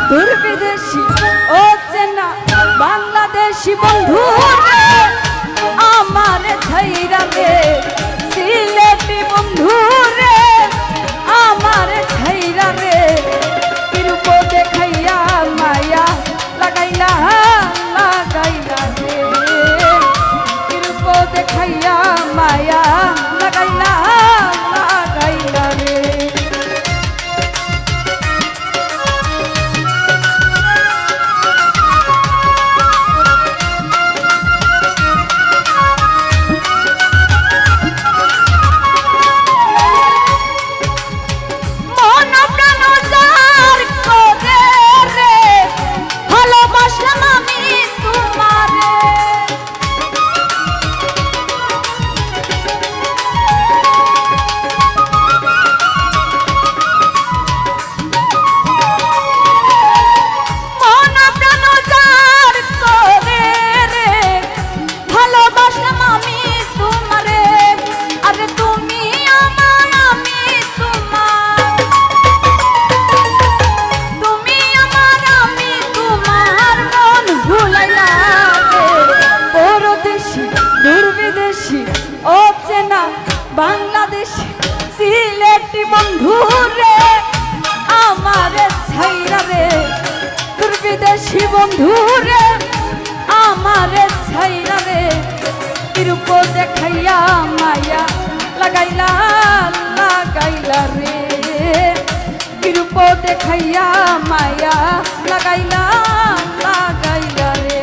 দূর বিদেশি ও চেনা বাংলাদেশি বন্ধু রে আমার ছাইরা রে সিলেটি বন্ধু রে আমার ছাইরা রে কিরূপ দেখাইয়া মায়া লাগাইলা লাগাইলা রে কিরূপ দেখাইয়া মায়া লাগাইলা লাগাইলা রে বাংলাদেশ সিলেটি বন্ধু রে আমার ছাইরা রে দূর বিদেশি বন্ধু রে আমার ছাইরা রে কিরূপ দেখাইয়া মায়া লাগাইলা লাগাইলা রে কিরূপ দেখাইয়া মায়া লাগাইলা লাগাইলা রে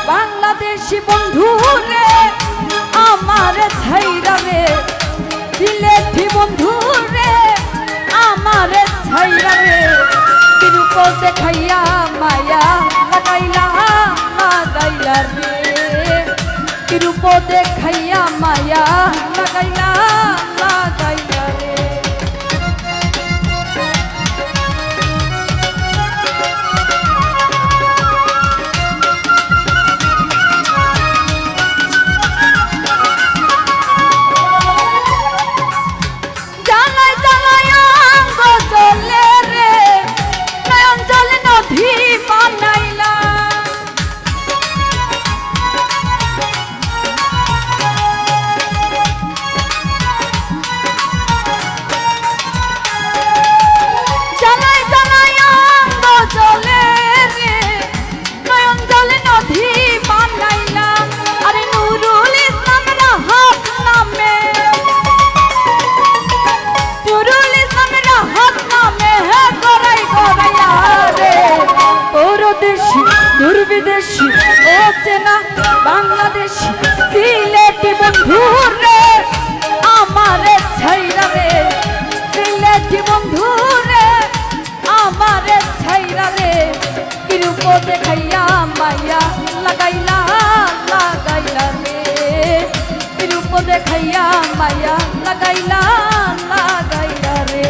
বাংলাদেশি বন্ধু রে আমার ছাইরা রে সিলেটি বন্ধু রে আমার ছাইরা রে কিরূপ দেখাইয়া মায়া লাগাইলা লাগাইলা রে কিরূপ দেখাইয়া মায়া লাগাইলা লাগাইলা রে দূর বিদেশি ও চেনা বাংলাদেশি সিলেটি বন্ধু রে আমার ছাইরা রে সিলেটি বন্ধু রে আমার ছাইরা রে কিরূপ দেখাইয়া মায়া লাগাইলা লাগাইলা রে কিরূপ দেখাইয়া মায়া লাগাইলা লাগাইলা রে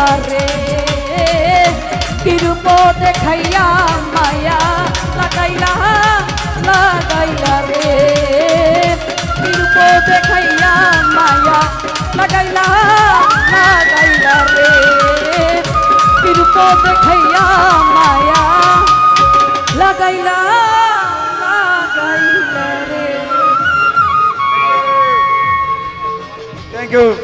লাগাইলা রে কিরূপ দেখাইয়া মায়া লাগাইলা লাগাইলা রে কিরূপ দেখাইয়া মায়া লাগাইলা লাগাইলা রে কিরূপ দেখাইয়া মায়া লাগাইলা লাগাইলা রে। Thank you.